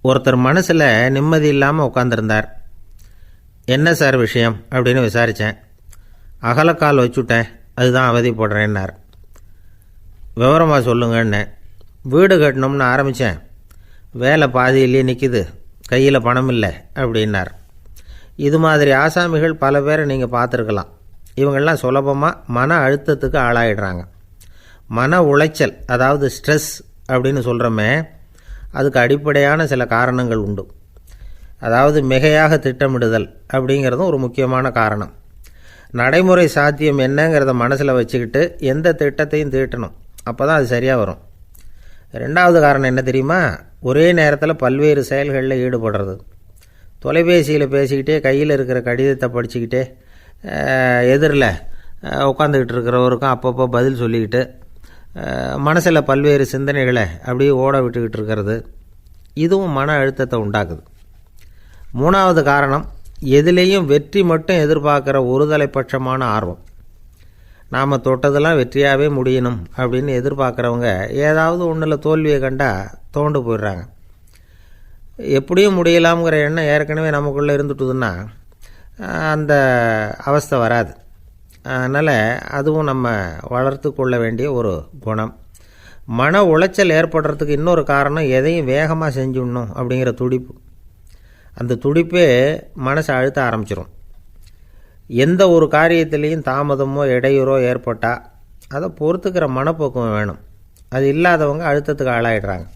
ஒருத்தர் மனசில் நிம்மதி இல்லாமல் உட்காந்துருந்தார். என்ன சார் விஷயம் அப்படின்னு விசாரித்தேன். அகலக்கால் வச்சுட்டேன், அதுதான் அவதிப்படுறேன்னார். விவரமாக சொல்லுங்கன்னு. வீடு கட்டணும்னு ஆரம்பித்தேன், வேலை பாதியிலேயே நிற்கிது, கையில் பணம் இல்லை அப்படின்னார். இது மாதிரி ஆசாமிகள் பல பேரை நீங்கள் பார்த்துருக்கலாம். இவங்கெல்லாம் சுலபமாக மன அழுத்தத்துக்கு ஆளாயிடுறாங்க. மன உளைச்சல், அதாவது ஸ்ட்ரெஸ் அப்படின்னு சொல்கிறோமே, அதுக்கு அடிப்படையான சில காரணங்கள் உண்டு. அதாவது மிகையாக திட்டமிடுதல் அப்படிங்கிறதும் ஒரு முக்கியமான காரணம். நடைமுறை சாத்தியம் என்னங்கிறத மனசில் வச்சுக்கிட்டு எந்த திட்டத்தையும் தீட்டணும், அப்போ தான் அது சரியாக வரும். ரெண்டாவது காரணம் என்ன தெரியுமா? ஒரே நேரத்தில் பல்வேறு செயல்களில் ஈடுபடுறது. தொலைபேசியில் பேசிக்கிட்டே கையில் இருக்கிற கடிதத்தை படிச்சுக்கிட்டே எதிரில் உட்காந்துக்கிட்டு இருக்கிறவருக்கும் அப்பப்போ பதில் சொல்லிக்கிட்டு மனசில் பல்வேறு சிந்தனைகளை அப்படியே ஓட விட்டுக்கிட்டு இருக்கிறது, இதுவும் மன அழுத்தத்தை உண்டாக்குது. மூணாவது காரணம், எதிலேயும் வெற்றி மட்டும் எதிர்பார்க்குற ஒருதலைப்பட்சமான ஆர்வம். நாம் தொட்டதெல்லாம் வெற்றியாகவே முடியணும் அப்படின்னு எதிர்பார்க்குறவங்க ஏதாவது ஒன்றில் தோல்வியை கண்டால் தோண்டு போயிடுறாங்க. எப்படியும் முடியலாம்ங்கிற எண்ணம் ஏற்கனவே நமக்குள்ளே இருந்துட்டுதுன்னா அந்த அவஸ்தை வராது. அதனால் அதுவும் நம்ம வளர்த்து கொள்ள வேண்டிய ஒரு குணம். மன உளைச்சல் ஏற்படுறதுக்கு இன்னொரு காரணம், எதையும் வேகமாக செஞ்சுடணும் அப்படிங்கிற துடிப்பு. அந்த துடிப்பே மனசை அழுத்த ஆரம்பிச்சிடும். எந்த ஒரு காரியத்திலையும் தாமதமோ இடையூறோ ஏற்பட்டால் அதை பொறுத்துக்கிற மனப்போக்கம் வேணும். அது இல்லாதவங்க அழுத்தத்துக்கு ஆளாயிடுறாங்க.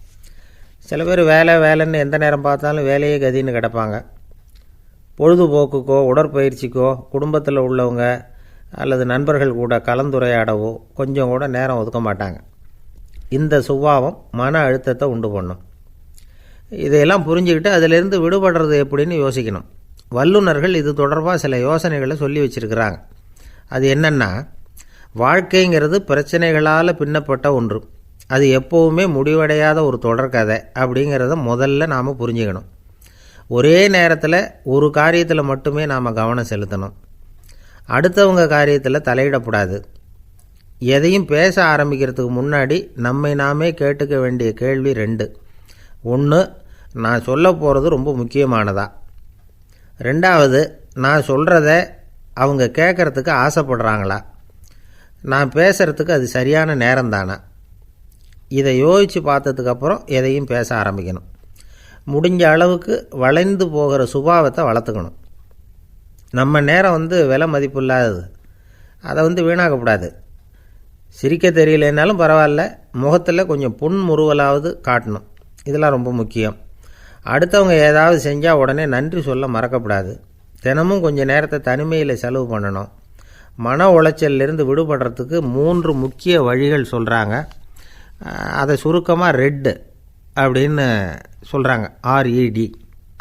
சில பேர் வேலைன்னு எந்த நேரம் பார்த்தாலும் வேலையே கதின்னு கிடப்பாங்க. பொழுதுபோக்குக்கோ உடற்பயிற்சிக்கோ குடும்பத்தில் உள்ளவங்க அல்லது நண்பர்கள் கூட கலந்துரையாடவோ கொஞ்சம் கூட நேரம் ஒதுக்க மாட்டாங்க. இந்த சுபாவம் மன அழுத்தத்தை உண்டு பண்ணும். இதையெல்லாம் புரிஞ்சுக்கிட்டு அதிலிருந்து விடுபடுறது எப்படின்னு யோசிக்கணும். வல்லுநர்கள் இது தொடர்பாக சில யோசனைகளை சொல்லி வச்சுருக்கிறாங்க. அது என்னென்னா, வாழ்க்கைங்கிறது பிரச்சனைகளால் பின்னப்பட்ட ஒன்று. அது எப்போவுமே முடிவடையாத ஒரு தொடர்கதை அப்படிங்கிறத முதல்ல நாம் புரிஞ்சுக்கணும். ஒரே நேரத்தில் ஒரு காரியத்தில் மட்டுமே நாம் கவனம் செலுத்தணும். அடுத்தவங்க காரியத்தில் தலையிடக்கூடாது. எதையும் பேச ஆரம்பிக்கிறதுக்கு முன்னாடி நம்மை நாமே கேட்டுக்க வேண்டிய கேள்வி 2. 1, நான் சொல்ல போகிறது ரொம்ப முக்கியமானதா? 2வது, நான் சொல்கிறத அவங்க கேட்குறதுக்கு ஆசைப்படுறாங்களா? நான் பேசுகிறதுக்கு அது சரியான நேரம் தானா? இதை யோசித்து பார்த்ததுக்கப்புறம் எதையும் பேச ஆரம்பிக்கணும். முடிஞ்ச அளவுக்கு வளைந்து போகிற சுபாவத்தை வளர்த்துக்கணும். நம்ம நேரம் விலை மதிப்பு இல்லாதது, அதை வீணாக்கக்கூடாது. சிரிக்க தெரியலனாலும் பரவாயில்ல, முகத்தில் கொஞ்சம் புன்முறுவலாவது காட்டணும். இதெல்லாம் ரொம்ப முக்கியம். அடுத்தவங்க ஏதாவது செஞ்சால் உடனே நன்றி சொல்ல மறக்கக்கூடாது. தினமும் கொஞ்சம் நேரத்தை தனிமையில் செலவு பண்ணணும். மன உளைச்சலிருந்து விடுபடுறதுக்கு 3 முக்கிய வழிகள் சொல்கிறாங்க. அதை சுருக்கமாக ரெட் அப்படின்னு சொல்கிறாங்க. RED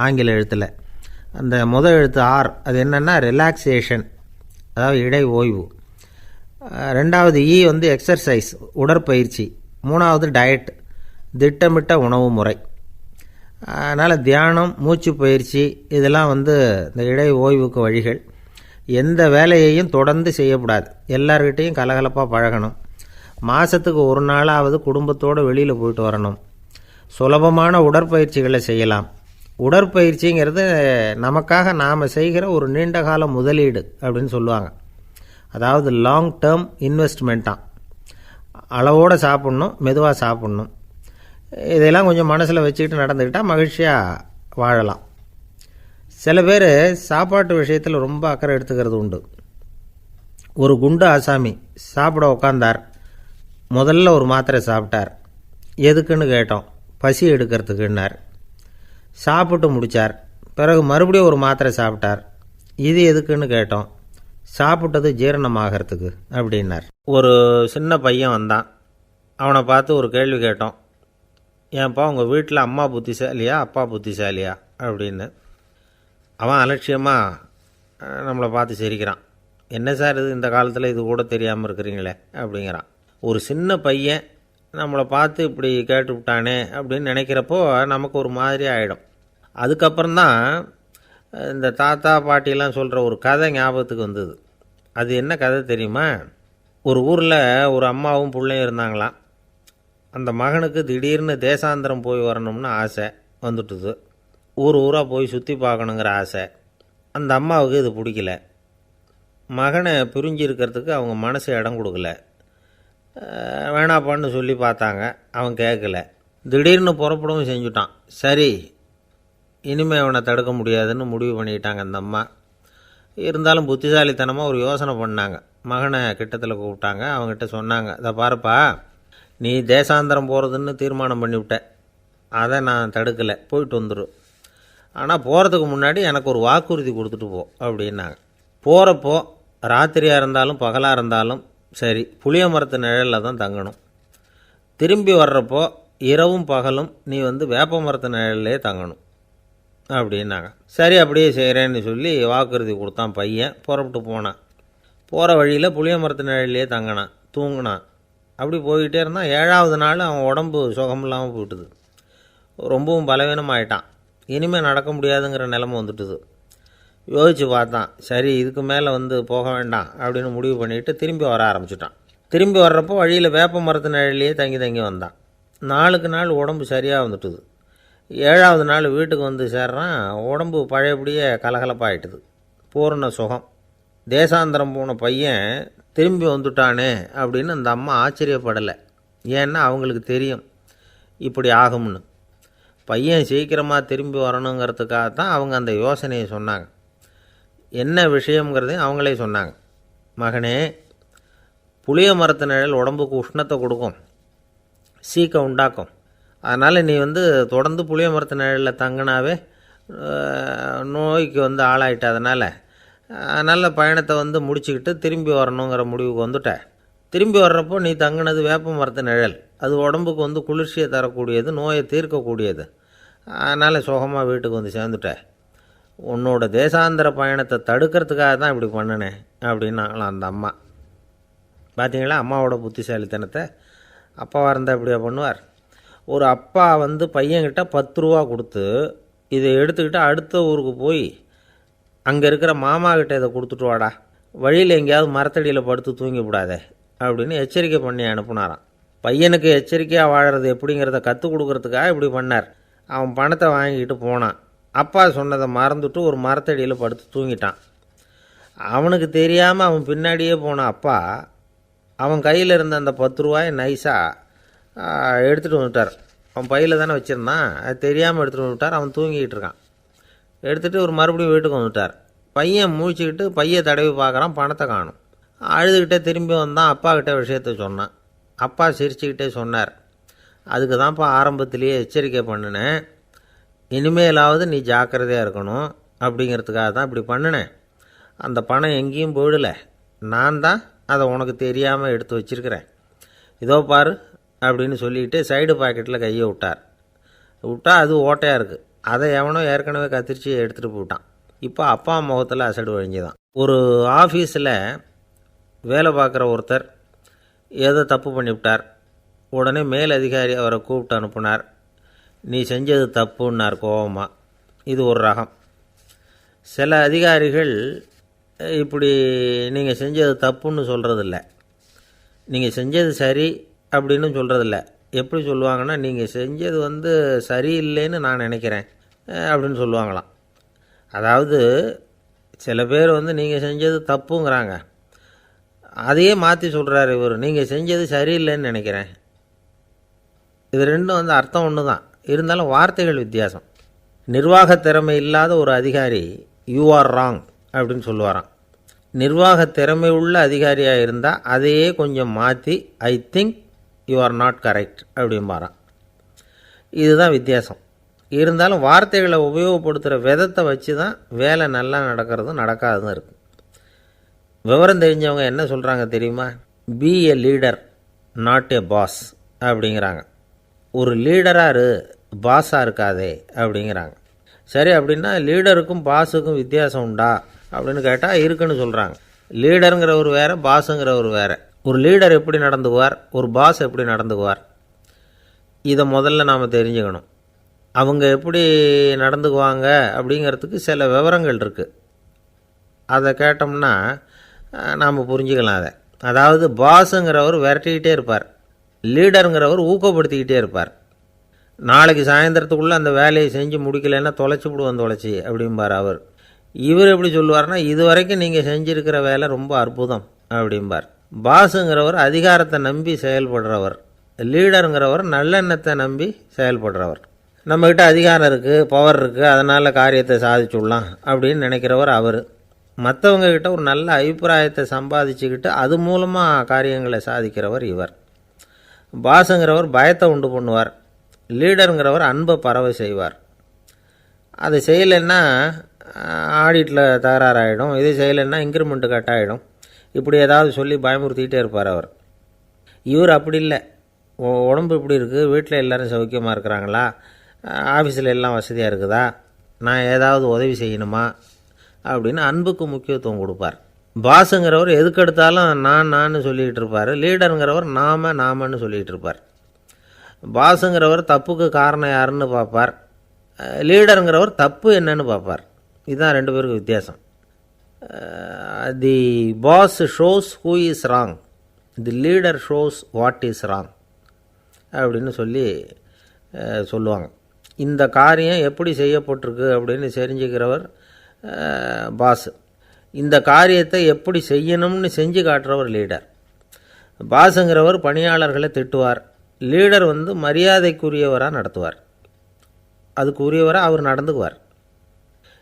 ஆங்கில எழுத்தில். அந்த முதல் எழுத்து R, அது என்னென்னா ரிலாக்ஸேஷன், அதாவது இடை ஓய்வு. 2வது E எக்ஸர்சைஸ், உடற்பயிற்சி. 3வது டயட், திட்டமிட்ட உணவு முறை. அதனால் தியானம், மூச்சு பயிற்சி இதெல்லாம் இந்த இடை ஓய்வுக்கு வழிகள். எந்த வேலையையும் தொடர்ந்து செய்யக்கூடாது. எல்லார்கிட்டையும் கலகலப்பாக பழகணும். மாதத்துக்கு ஒரு நாளாவது குடும்பத்தோடு வெளியில் போயிட்டு வரணும். சுலபமான உடற்பயிற்சிகளை செய்யலாம். உடற்பயிற்சிங்கிறது நமக்காக நாம் செய்கிற ஒரு நீண்டகால முதலீடு அப்படின்னு சொல்லுவாங்க. அதாவது லாங் டேர்ம் இன்வெஸ்ட்மெண்ட்டாக. அளவோடு சாப்பிட்ணும், மெதுவாக சாப்பிட்ணும். இதெல்லாம் கொஞ்சம் மனசில் வச்சுக்கிட்டு நடந்துக்கிட்டால் மகிழ்ச்சியாக வாழலாம். சில பேர் சாப்பாட்டு விஷயத்தில் ரொம்ப அக்கறை எடுத்துக்கிறது உண்டு. ஒரு குண்டு ஆசாமி சாப்பிட உட்காந்தார். முதல்ல ஒரு மாத்திரை சாப்பிட்டார். எதுக்குன்னு கேட்டோம். பசி எடுக்கிறதுக்குன்னார். சாப்பிட்டு முடித்தார். பிறகு மறுபடியும் ஒரு மாத்திரை சாப்பிட்டார். இது எதுக்குன்னு கேட்டோம். சாப்பிட்டது ஜீரணமாகறதுக்கு அப்படின்னார். ஒரு சின்ன பையன் வந்தான். அவனை பார்த்து ஒரு கேள்வி கேட்டோம். ஏன்ப்பா உங்கள் வீட்டில் அம்மா புத்திசாலியா அப்பா புத்திசாலியா அப்படின்னு. அவன் அலட்சியமாக நம்மளை பார்த்து சிரிக்கிறான். என்ன சார் இது, இந்த காலத்தில் இது கூட தெரியாமல் இருக்கிறீங்களே அப்படிங்கிறான். ஒரு சின்ன பையன் நம்மளை பார்த்து இப்படி கேட்டுவிட்டானே அப்படின்னு நினைக்கிறப்போ நமக்கு ஒரு மாதிரி ஆகிடும். அதுக்கப்புறம்தான் இந்த தாத்தா பாட்டிலாம் சொல்கிற ஒரு கதை ஞாபகத்துக்கு வந்தது. அது என்ன கதை தெரியுமா? ஒரு ஊரில் ஒரு அம்மாவும் பிள்ளையும் இருந்தாங்களாம். அந்த மகனுக்கு திடீர்னு தேசாந்திரம் போய் வரணும்னு ஆசை. வந்துட்டுது. ஊர் ஊராக போய் சுற்றி பார்க்கணுங்கிற ஆசை. அந்த அம்மாவுக்கு இது பிடிக்கல. மகனை பிரிஞ்சு இருக்கிறதுக்கு அவங்க மனசு இடம் கொடுக்கல. வேணாப்பான்னு சொல்லி பார்த்தாங்க, அவன் கேட்கல. திடீர்னு புறப்படவும் செஞ்சுட்டான். சரி, இனிமேல் அவனை தடுக்க முடியாதுன்னு முடிவு பண்ணிட்டாங்க அந்த அம்மா. இருந்தாலும் புத்திசாலித்தனமாக ஒரு யோசனை பண்ணாங்க. மகனை கிட்டத்தில் கூப்பிட்டாங்க. அவங்ககிட்ட சொன்னாங்க, இதை பாருப்பா, நீ தேசாந்திரம் போகிறதுன்னு தீர்மானம் பண்ணிவிட்ட, அதை நான் தடுக்கலை, போயிட்டு வந்துடும். ஆனால் போகிறதுக்கு முன்னாடி எனக்கு ஒரு வாக்குறுதி கொடுத்துட்டு போ அப்படின்னாங்க. போகிறப்போ ராத்திரியாக இருந்தாலும் பகலாக இருந்தாலும் சரி, புளிய மரத்து நிழலில் தான் தங்கணும். திரும்பி வர்றப்போ இரவும் பகலும் நீ வேப்ப மரத்து நிழல்லே தங்கணும் அப்படின்னாங்க. சரி, அப்படியே செய்கிறேன்னு சொல்லி வாக்குறுதி கொடுத்தான் பையன். புறப்பட்டு போனான். போகிற வழியில் புளிய மரத்து நிழல்லே தங்கினான், தூங்கினான். அப்படி போய்கிட்டே இருந்தான். 7ஆவது நாள் அவன் உடம்பு சுகமில்லாமல் போயிட்டுது. ரொம்பவும் பலவீனமாயிட்டான். இனிமேல் நடக்க முடியாதுங்கிற நிலைமை வந்துட்டுது. யோசித்து பார்த்தான். சரி, இதுக்கு மேலே போக வேண்டாம் அப்படின்னு முடிவு பண்ணிவிட்டு திரும்பி வர ஆரம்பிச்சிட்டான். திரும்பி வர்றப்போ வழியில் வேப்ப மரத்து நிழல்லையே தங்கி வந்தான். நாளுக்கு நாள் உடம்பு சரியாக வந்துட்டுது. 7ஆவது நாள் வீட்டுக்கு சேர்றான். உடம்பு பழையபடியே கலகலப்பாயிட்டுது. பூரண சுகம். தேசாந்திரம் போன பையன் திரும்பி வந்துட்டானே அப்படின்னு அந்த அம்மா ஆச்சரியப்படலை. ஏன்னா அவங்களுக்கு தெரியும் இப்படி ஆகும்னு. பையன் சீக்கிரமாக திரும்பி வரணுங்கிறதுக்காக தான் அவங்க அந்த யோசனையை சொன்னாங்க. என்ன விஷயங்கிறதையும் அவங்களே சொன்னாங்க. மகனே, புளிய மரத்து நிழல் உடம்புக்கு உஷ்ணத்தை கொடுக்கும், சீக்க உண்டாக்கும். அதனால் நீ தொடர்ந்து புளிய மரத்து நிழலில் தங்கினாவே நோய்க்கு ஆளாயிட்ட. அதனால் நல்ல பயணத்தை முடிச்சுக்கிட்டு திரும்பி வரணுங்கிற முடிவுக்கு வந்துட்ட. திரும்பி வர்றப்போ நீ தங்கினது வேப்ப மரத்து நிழல். அது உடம்புக்கு குளிர்ச்சியை தரக்கூடியது, நோயை தீர்க்கக்கூடியது. அதனால் சுகமாக வீட்டுக்கு சேர்ந்துட்ட. உன்னோட தேசாந்திர பயணத்தை தடுக்கிறதுக்காக தான் இப்படி பண்ணினேன் அப்படின்னாங்களாம் அந்த அம்மா. பார்த்தீங்களா அம்மாவோட புத்திசாலித்தனத்தை? அப்பாவாக இருந்தால் இப்படியா பண்ணுவார்? ஒரு அப்பா பையன்கிட்ட 10 ரூபா கொடுத்து இதை எடுத்துக்கிட்டு அடுத்த ஊருக்கு போய் அங்கே இருக்கிற மாமா கிட்ட இதை கொடுத்துட்டு வாடா, வழியில் எங்கேயாவது மரத்தடியில் படுத்து தூங்கி விடாதே அப்படின்னு எச்சரிக்கை பண்ணி அனுப்புனாராம். பையனுக்கு எச்சரிக்கையாக வாழறது எப்படிங்கிறத கற்றுக் கொடுக்கறதுக்காக இப்படி பண்ணார். அவன் பணத்தை வாங்கிட்டு போனான். அப்பா சொன்னதை மறந்துட்டு ஒரு மரத்தடியில் படுத்து தூங்கிட்டான். அவனுக்கு தெரியாமல் அவன் பின்னாடியே போன அப்பா அவன் கையில் இருந்த அந்த 10 ரூபாயை நைஸாக எடுத்துகிட்டு வந்துட்டார். அவன் பையில் தானே வச்சுருந்தான், அது தெரியாமல் எடுத்துகிட்டு வந்துட்டார். அவன் தூங்கிக்கிட்டு இருக்கான். எடுத்துகிட்டு ஒரு மறுபடியும் வீட்டுக்கு வந்துட்டார். பையன் முழிச்சுக்கிட்டு பையை தடவி பார்க்குறான், பணத்தை காணும். அழுதுகிட்டே திரும்பி வந்தான். அப்பா கிட்டே விஷயத்த சொன்னான். அப்பா சிரிச்சுக்கிட்டே சொன்னார், அதுக்கு தான்ப்பா ஆரம்பத்திலேயே எச்சரிக்கை பண்ணினேன், இனிமேலாவது நீ ஜாக்கிரதையாக இருக்கணும் அப்படிங்கிறதுக்காக தான் இப்படி பண்ணினேன். அந்த பணம் எங்கேயும் போயிடலை, நான் தான் அதை உனக்கு தெரியாமல் எடுத்து வச்சிருக்கிறேன். இதோ பாரு அப்படின்னு சொல்லிக்கிட்டு சைடு பாக்கெட்டில் கையை விட்டா அது ஓட்டையாக இருக்குது. அதை எவனோ ஏற்கனவே கத்திரிச்சு எடுத்துகிட்டு போயிட்டான். இப்போ அப்பா முகத்தில் அசடு வழிஞ்சுதான். ஒரு ஆஃபீஸில் வேலை பார்க்குற ஒருத்தர் ஏதோ தப்பு பண்ணிவிட்டார். உடனே மேல் அதிகாரி அவரை கூப்பிட்டு அனுப்புனார். நீ செஞ்சது தப்புன்னார் கோபமாக. இது ஒரு ரகம். சில அதிகாரிகள் இப்படி நீங்கள் செஞ்சது தப்புன்னு சொல்கிறதில்ல, நீங்கள் செஞ்சது சரி அப்படின்னு சொல்கிறதில்ல. எப்படி சொல்லுவாங்கன்னா, நீங்கள் செஞ்சது சரியில்லைன்னு நான் நினைக்கிறேன் அப்படின்னு சொல்லுவாங்களாம். அதாவது சில பேர் நீங்கள் செஞ்சது தப்புங்கிறாங்க, அதையே மாற்றி சொல்கிறாரு இவர், நீங்கள் செஞ்சது சரியில்லைன்னு நினைக்கிறேன். இது ரெண்டும் அர்த்தம் ஒன்று தான், இருந்தாலும் வார்த்தைகள் வித்தியாசம். நிர்வாக திறமை இல்லாத ஒரு அதிகாரி யூ ஆர் ராங் அப்படின்னு சொல்லுவாராம். நிர்வாக திறமை உள்ள அதிகாரியாக இருந்தால் அதையே கொஞ்சம் மாற்றி I think you are not correct அப்படிம்பாரான். இதுதான் வித்தியாசம். இருந்தாலும் வார்த்தைகளை உபயோகப்படுத்துகிற விதத்தை வச்சு தான் வேலை நல்லா நடக்கிறதும் நடக்காததும் இருக்குது. விவரம் தெரிஞ்சவங்க என்ன சொல்கிறாங்க தெரியுமா? Be a leader not a boss அப்படிங்கிறாங்க. ஒரு லீடராக பாஸாக இருக்காதே அப்படிங்கிறாங்க. சரி, அப்படின்னா லீடருக்கும் பாஸுக்கும் வித்தியாசம் உண்டா அப்படின்னு கேட்டால் இருக்குன்னு சொல்கிறாங்க. லீடருங்கிறவர் வேறு, பாஸுங்கிறவர் வேறு. ஒரு லீடர் எப்படி நடந்துக்குவார், ஒரு பாஸ் எப்படி நடந்துக்குவார், இதை முதல்ல நாம் தெரிஞ்சுக்கணும். அவங்க எப்படி நடந்துக்குவாங்க அப்படிங்கிறதுக்கு சில விவரங்கள் இருக்குது. அதை கேட்டோம்னா நாம் புரிஞ்சுக்கலாம் அதை. அதாவது பாஸுங்கிறவர் விரட்டிக்கிட்டே இருப்பார், லீடருங்கிறவர் ஊக்கப்படுத்திக்கிட்டே இருப்பார். நாளைக்கு சாயந்தரத்துக்குள்ளே அந்த வேலையை செஞ்சு முடிக்கலைன்னா தொலைச்சி விடுவோம் தொலைச்சி அப்படிம்பார் அவர். இவர் எப்படி சொல்லுவார்னா, இது வரைக்கும் நீங்கள் செஞ்சுருக்கிற வேலை ரொம்ப அற்புதம் அப்படிம்பார். பாஸுங்கிறவர் அதிகாரத்தை நம்பி செயல்படுறவர், லீடருங்கிறவர் நல்லெண்ணத்தை நம்பி செயல்படுறவர். நம்மக்கிட்ட அதிகாரம் இருக்குது, பவர் இருக்குது, அதனால் காரியத்தை சாதிச்சுடலாம் அப்படின்னு நினைக்கிறவர் அவர். மற்றவங்கக்கிட்ட ஒரு நல்ல அபிப்பிராயத்தை சம்பாதிச்சுக்கிட்டு அது மூலமாக காரியங்களை சாதிக்கிறவர் இவர். பாஸுங்கிறவர் பயத்தை உண்டு பண்ணுவார், லீடருங்கிறவர் அன்பை பரவ செய்வார். அதை செய்யலைன்னா ஆடிட்டில் தகராறாயிடும், இது செய்யலைன்னா இன்க்ரிமெண்ட்டு கட் ஆகிடும், இப்படி ஏதாவது சொல்லி பயமுறுத்திக்கிட்டே இருப்பார் அவர். இவர் அப்படி இல்லை. உடம்பு இப்படி இருக்குது, வீட்டில் எல்லோரும் சௌக்கியமாக இருக்கிறாங்களா, ஆஃபீஸில் எல்லாம் வசதியாக இருக்குதா, நான் ஏதாவது உதவி செய்யணுமா அப்படின்னு அன்புக்கு முக்கியத்துவம் கொடுப்பார். பாஸுங்கிறவர் எதுக்கெடுத்தாலும் நான் சொல்லிகிட்டு இருப்பார், லீடருங்கிறவர் நாமன்னு சொல்லிகிட்டு இருப்பார். பாஸுங்கிறவர் தப்புக்கு காரணம் யாருன்னு பார்ப்பார், லீடருங்கிறவர் தப்பு என்னன்னு பார்ப்பார். இதுதான் ரெண்டு பேருக்கு வித்தியாசம். The boss shows who is wrong, the leader shows what is wrong அப்படின்னு சொல்லுவாங்க. இந்த காரியம் எப்படி செய்யப்பட்டிருக்கு அப்படின்னு தெரிஞ்சுக்கிறவர் பாஸ். இந்த காரியத்தை எப்படி செய்யணும்னு செஞ்சு காட்டுறவர் லீடர். பாஸுங்கிறவர் பணியாளர்களை திட்டுவார், லீடர் மரியாதைக்குரியவராக நடத்துவார், அதுக்குரியவராக அவர் நடந்துக்குவார்.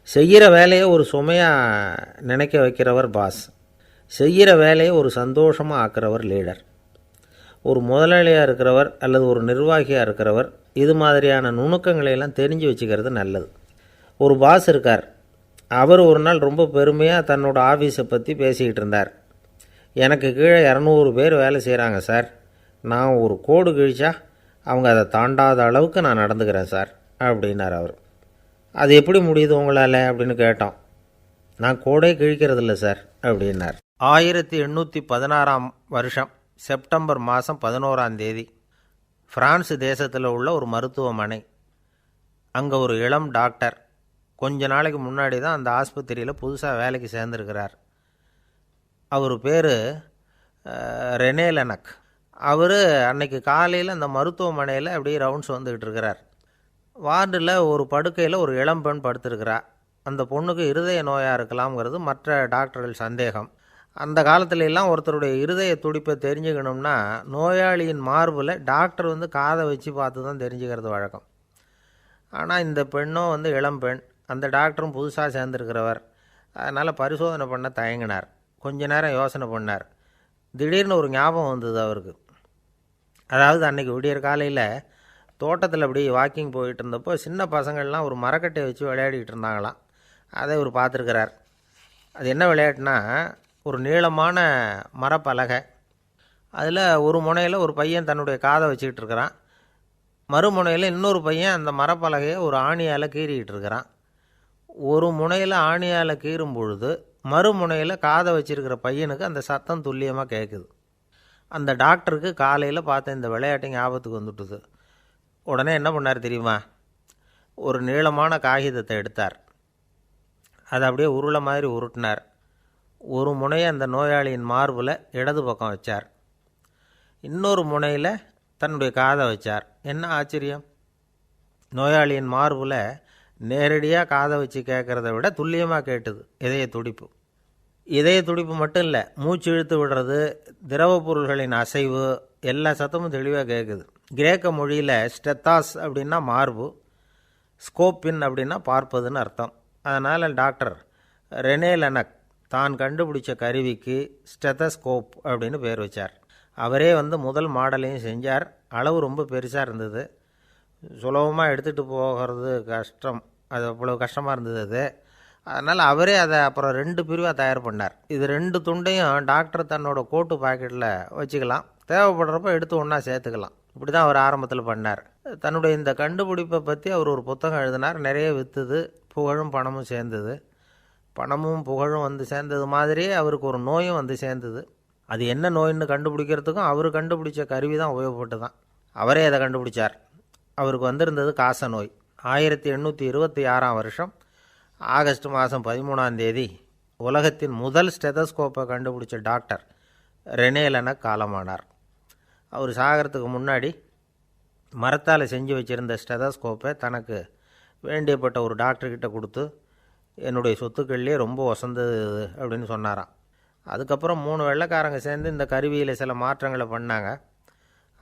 செய்கிற வேலையை ஒரு சுமையாக நினைக்க வைக்கிறவர் பாஸ், செய்கிற வேலையை ஒரு சந்தோஷமாக ஆக்கிறவர் லீடர். ஒரு முதலாளியாக இருக்கிறவர் அல்லது ஒரு நிர்வாகியாக இருக்கிறவர் இது மாதிரியான நுணுக்கங்களையெல்லாம் தெரிஞ்சு வச்சுக்கிறது நல்லது. ஒரு பாஸ் இருக்கார், அவர் ஒரு நாள் ரொம்ப பெருமையாக தன்னோட ஆஃபீஸை பற்றி பேசிக்கிட்டு இருந்தார். எனக்கு கீழே 200 பேர் வேலை செய்கிறாங்க சார், நான் ஒரு கோடு கிழிச்சா அவங்க அதை தாண்டாத அளவுக்கு நான் நடந்துக்கிறேன் சார் அப்படின்னார் அவர். அது எப்படி முடியுது உங்களால் அப்படின்னு கேட்டோம். நான் கோடே கிழிக்கிறதில்ல சார் அப்படின்னார். 1816ஆம் வருஷம் செப்டம்பர் மாதம் 11ஆம் தேதி பிரான்ஸ் தேசத்தில் உள்ள ஒரு மருத்துவமனை. அங்கே ஒரு இளம் டாக்டர் கொஞ்ச நாளைக்கு முன்னாடி தான் அந்த ஆஸ்பத்திரியில் புதுசாக வேலைக்கு சேர்ந்துருக்கிறார். அவர் பேர் ரெனே லெனக். அவர் அன்னைக்கு காலையில் அந்த மருத்துவமனையில் அப்படியே ரவுண்ட்ஸ் வந்துக்கிட்டு இருக்கிறார். வார்டில் ஒரு படுக்கையில் ஒரு இளம் பெண் படுத்திருக்கிறா. அந்த பொண்ணுக்கு இருதய நோயாக இருக்கலாம்ங்கிறது மற்ற டாக்டர்கள் சந்தேகம். அந்த காலத்துல எல்லாம் ஒருத்தருடைய இருதய துடிப்பை தெரிஞ்சுக்கணும்னா நோயாளியின் மார்பில் டாக்டர் காதை வச்சு பார்த்து தான் தெரிஞ்சுக்கிறது வழக்கம். ஆனால் இந்த பெண்ணும் இளம் பெண், அந்த டாக்டரும் புதுசாக சேர்ந்துருக்கிறவர். அதனால் பரிசோதனை பண்ண தயங்கினார். கொஞ்ச நேரம் யோசனை பண்ணார். திடீர்னு ஒரு ஞாபகம் வந்தது அவருக்கு. அதாவது அன்றைக்கி விடியற் காலையில் தோட்டத்தில் அப்படி வாக்கிங் போயிட்டு இருந்தப்போ சின்ன பசங்கள்லாம் ஒரு மரக்கட்டையை வச்சு விளையாடிக்கிட்டு இருந்தாங்களாம். அதை இவர் பார்த்துருக்கிறார். அது என்ன விளையாட்டுனா, ஒரு நீளமான மரப்பலகை, அதில் ஒரு முனையில் ஒரு பையன் தன்னுடைய காதை வச்சுக்கிட்டு இருக்கிறான், மறுமுனையில் இன்னொரு பையன் அந்த மரப்பலகையை ஒரு ஆணியால் கீறிக்கிட்டு இருக்கிறான். ஒரு முனையில் ஆணியால் கீறும் பொழுது மறுமுனையில் காதை வச்சிருக்கிற பையனுக்கு அந்த சத்தம் துல்லியமாக கேட்குது. அந்த டாக்டருக்கு காலையில் பார்த்த இந்த விளையாட்டு ஞாபகத்துக்கு வந்துட்டுது. உடனே என்ன பண்ணார் தெரியுமா? ஒரு நீளமான காகிதத்தை எடுத்தார், அதை அப்படியே உருளை மாதிரி உருட்டினார். ஒரு முனையை அந்த நோயாளியின் மார்பில் இடது பக்கம் வச்சார், இன்னொரு முனையில் தன்னுடைய காதை வச்சார். என்ன ஆச்சரியம்! நோயாளியின் மார்பில் நேரடியாக காதை வச்சு கேட்குறத விட துல்லியமாக கேட்டுது இதய துடிப்பு. இதய துடிப்பு மட்டும் இல்லை, மூச்சு இழுத்து விடுறது, திரவ பொருள்களின் அசைவு, எல்லா சத்தமும் தெளிவாக கேட்குது. கிரேக்க மொழியில் ஸ்டெத்தாஸ் அப்படின்னா மார்பு, ஸ்கோப்பின் அப்படின்னா பார்ப்பதுன்னு அர்த்தம். அதனால் டாக்டர் ரெனே லெனக் தான் கண்டுபிடிச்ச கருவிக்கு ஸ்டெத்தஸ்கோப் அப்படின்னு பேர் வச்சார். அவரே முதல் மாடலையும் செஞ்சார். அளவு ரொம்ப பெருசாக இருந்தது, சுலபமாக எடுத்துகிட்டு போகிறது கஷ்டம், அது அவ்வளோ கஷ்டமாக இருந்தது அது. அதனால் அவரே அதை அப்புறம் 2 பிரிவாக தயார் பண்ணார். இது 2 துண்டையும் டாக்டர் தன்னோட கோட்டு பாக்கெட்டில் வச்சுக்கலாம், தேவைப்படுறப்ப எடுத்து ஒன்றா சேர்த்துக்கலாம். இப்படி தான் அவர் ஆரம்பத்தில் பண்ணார். தன்னுடைய இந்த கண்டுபிடிப்பை பற்றி அவர் ஒரு புத்தகம் எழுதினார். நிறைய விற்றுது, புகழும் பணமும் சேர்ந்தது. பணமும் புகழும் சேர்ந்தது மாதிரியே அவருக்கு ஒரு நோயும் சேர்ந்தது. அது என்ன நோயின்னு கண்டுபிடிக்கிறதுக்கும் அவர் கண்டுபிடிச்ச கருவி தான் உபயோகப்பட்டு தான். அவரே அதை கண்டுபிடிச்சார். அவருக்கு வந்திருந்தது காச நோய். 1826ஆம் வருஷம் ஆகஸ்ட் மாதம் 13ஆம் தேதி உலகத்தின் முதல் ஸ்டெதஸ்கோப்பை கண்டுபிடிச்ச டாக்டர் ரெனே லெனக் காலமானார். அவர் சாகிறதுக்கு முன்னாடி மரத்தால் செஞ்சு வச்சுருந்த ஸ்டெதஸ்கோப்பை தனக்கு வேண்டியப்பட்ட ஒரு டாக்டர்கிட்ட கொடுத்து என்னுடைய சொத்துக்கள்லேயே ரொம்ப வசந்தது அப்படின்னு சொன்னாராம். அதுக்கப்புறம் 3 வெள்ளைக்காரங்க சேர்ந்து இந்த கருவியில் சில மாற்றங்களை பண்ணாங்க.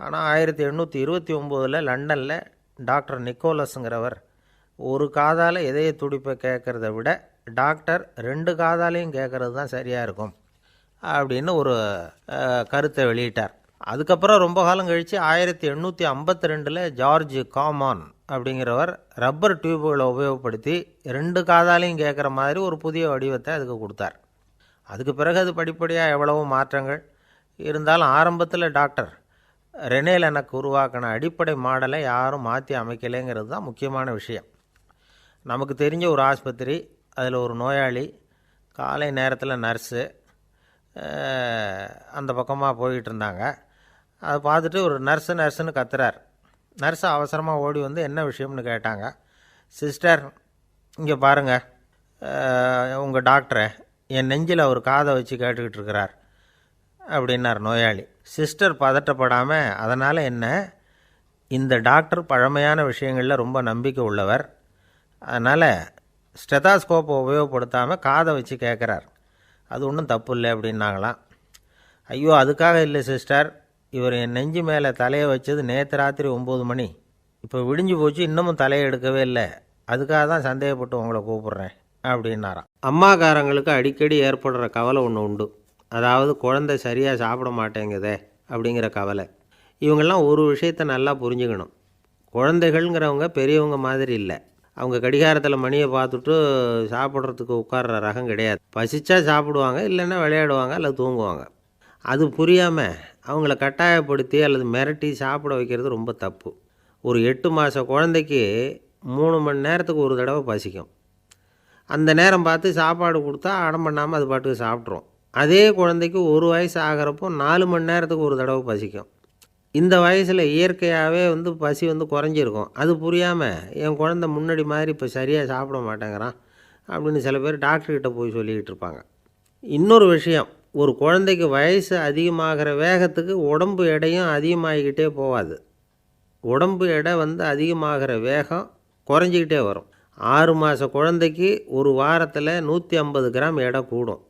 ஆனால் 1829 லண்டனில் டாக்டர் நிக்கோலஸுங்கிறவர் ஒரு காதால் இதய துடிப்பை கேட்குறத விட டாக்டர் 2 காதாலையும் கேட்குறது தான் சரியாக இருக்கும் அப்படின்னு ஒரு கருத்தை வெளியிட்டார். அதுக்கப்புறம் ரொம்ப காலம் கழித்து 1852 ஜார்ஜ் காமான் அப்படிங்கிறவர் ரப்பர் டியூப்களை உபயோகப்படுத்தி 2 காதாலையும் கேட்குற மாதிரி ஒரு புதிய வடிவத்தை அதுக்கு கொடுத்தார். அதுக்கு பிறகு அது படிப்படியாக எவ்வளவோ மாற்றங்கள் இருந்தாலும் ஆரம்பத்தில் டாக்டர் ரெனேல் எனக்கு உருவாக்கின அடிப்படை மாடலை யாரும் மாற்றி அமைக்கலைங்கிறது தான் முக்கியமான விஷயம். நமக்கு தெரிஞ்ச ஒரு ஆஸ்பத்திரி, அதில் ஒரு நோயாளி, காலை நேரத்தில் நர்ஸு அந்த பக்கமாக போய்கிட்டு இருந்தாங்க. அதை பார்த்துட்டு ஒரு நர்ஸுன்னு கத்துறார். நர்ஸு அவசரமாக ஓடி வந்து என்ன விஷயம்னு கேட்டாங்க. சிஸ்டர், இங்கே பாருங்கள், உங்கள் டாக்டரை என் நெஞ்சில் அவர் காதை வச்சு கேட்டுக்கிட்டு இருக்கிறார் அப்படின்னார் நோயாளி. சிஸ்டர் பதட்டப்படாமல், அதனால் என்ன, இந்த டாக்டர் பழமையான விஷயங்களில் ரொம்ப நம்பிக்கை உள்ளவர், அதனால் ஸ்டெதாஸ்கோப்பை உபயோகப்படுத்தாமல் காதை வச்சு கேட்குறார், அது ஒன்றும் தப்பு இல்லை அப்படின்னாங்களாம். ஐயோ, அதுக்காக இல்லை சிஸ்டர், இவர் என் நெஞ்சு மேலே தலையை வச்சது நேற்று ராத்திரி 9 மணி, இப்போ விடிஞ்சு போச்சு, இன்னமும் தலையை எடுக்கவே இல்லை, அதுக்காக தான் சந்தேகப்பட்டு உங்களை கூப்பிட்றேன் அப்படின்னாராம். அம்மாக்காரங்களுக்கு அடிக்கடி ஏற்படுற கவலை ஒன்று உண்டு. அதாவது குழந்தை சரியாக சாப்பிட மாட்டேங்குதே அப்படிங்கிற கவலை. இவங்கெல்லாம் ஒரு விஷயத்தை நல்லா புரிஞ்சுக்கணும். குழந்தைகள்ங்கிறவங்க பெரியவங்க மாதிரி இல்லை. அவங்க கடிகாரத்தில் மணியை பார்த்துட்டு சாப்பிட்றதுக்கு உட்கார்ற ரகம் கிடையாது. பசிச்சா சாப்பிடுவாங்க, இல்லைன்னா விளையாடுவாங்க அல்லது தூங்குவாங்க. அது புரியாமல் அவங்கள கட்டாயப்படுத்தி அல்லது மிரட்டி சாப்பிட வைக்கிறது ரொம்ப தப்பு. ஒரு 8 மாத குழந்தைக்கு 3 மணி நேரத்துக்கு ஒரு தடவை பசிக்கும். அந்த நேரம் பார்த்து சாப்பாடு கொடுத்தா அடம் பண்ணாமல் அது பாட்டுக்கு சாப்பிட்றோம். அதே குழந்தைக்கு 1 வயசு ஆகிறப்போ 4 மணி நேரத்துக்கு ஒரு தடவை பசிக்கும். இந்த வயசில் இயற்கையாகவே பசி குறைஞ்சிருக்கும். அது புரியாமல் என் குழந்தை முன்னாடி மாதிரி இப்போ சரியாக சாப்பிட மாட்டேங்கிறான் அப்படின்னு சில பேர் டாக்டர்கிட்ட போய் சொல்லிக்கிட்டு இருப்பாங்க. இன்னொரு விஷயம், ஒரு குழந்தைக்கு வயசு அதிகமாகிற வேகத்துக்கு உடம்பு எடையும் அதிகமாகிக்கிட்டே போகாது. உடம்பு எடை அதிகமாகிற வேகம் குறைஞ்சிக்கிட்டே வரும். 6 மாத குழந்தைக்கு ஒரு வாரத்தில் 150 கிராம் எடை கூடும்.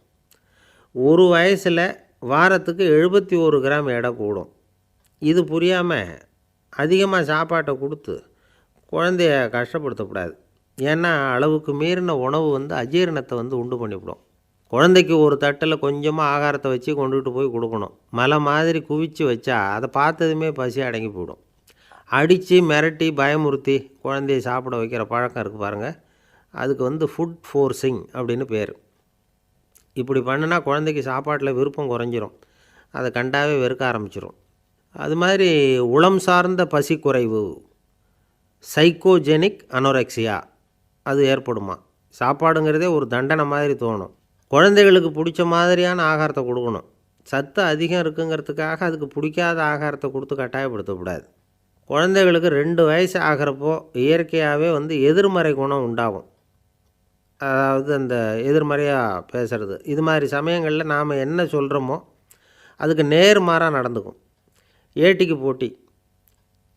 ஒரு வயசில் வாரத்துக்கு 71 கிராம் எடை கூடும். இது புரியாமல் அதிகமாக சாப்பாட்டை கொடுத்து குழந்தைய கஷ்டப்படுத்தக்கூடாது. ஏன்னா அளவுக்கு மீறின உணவு அஜீரணத்தை உண்டு பண்ணிவிடும். குழந்தைக்கு ஒரு தட்டில் கொஞ்சமாக ஆகாரத்தை வச்சு கொண்டுகிட்டு போய் கொடுக்கணும். மலை மாதிரி குவிச்சு வச்சா அதை பார்த்ததுமே பசி அடங்கி போயிடும். அடித்து மிரட்டி பயமுறுத்தி குழந்தைய சாப்பிட வைக்கிற பழக்கம் இருக்குது பாருங்கள், அதுக்கு ஃபுட் ஃபோர்ஸிங் அப்படின்னு பேர். இப்படி பண்ணினா குழந்தைக்கு சாப்பாட்டில் விருப்பம் குறைஞ்சிரும், அதை கண்டாவே வெறுக்க ஆரம்பிச்சிடும். அது மாதிரி உளம் சார்ந்த பசி குறைவு, சைக்கோஜெனிக் அனோரெக்சியா, அது ஏற்படுமா. சாப்பாடுங்கிறதே ஒரு தண்டனை மாதிரி தோணும். குழந்தைகளுக்கு பிடிச்ச மாதிரியான ஆகாரத்தை கொடுக்கணும். சத்து அதிகம் இருக்குங்கிறதுக்காக அதுக்கு பிடிக்காத ஆகாரத்தை கொடுத்து கட்டாயப்படுத்தக்கூடாது. குழந்தைகளுக்கு 2 வயசு ஆகிறப்போ இயற்கையாகவே எதிர்மறை குணம் உண்டாகும். அதாவது அந்த எதிர்மறையாக பேசுகிறது. இது மாதிரி சமயங்களில் நாம் என்ன சொல்கிறோமோ அதுக்கு நேர்மாறாக நடந்துக்கும். ஏட்டிக்கு போட்டி,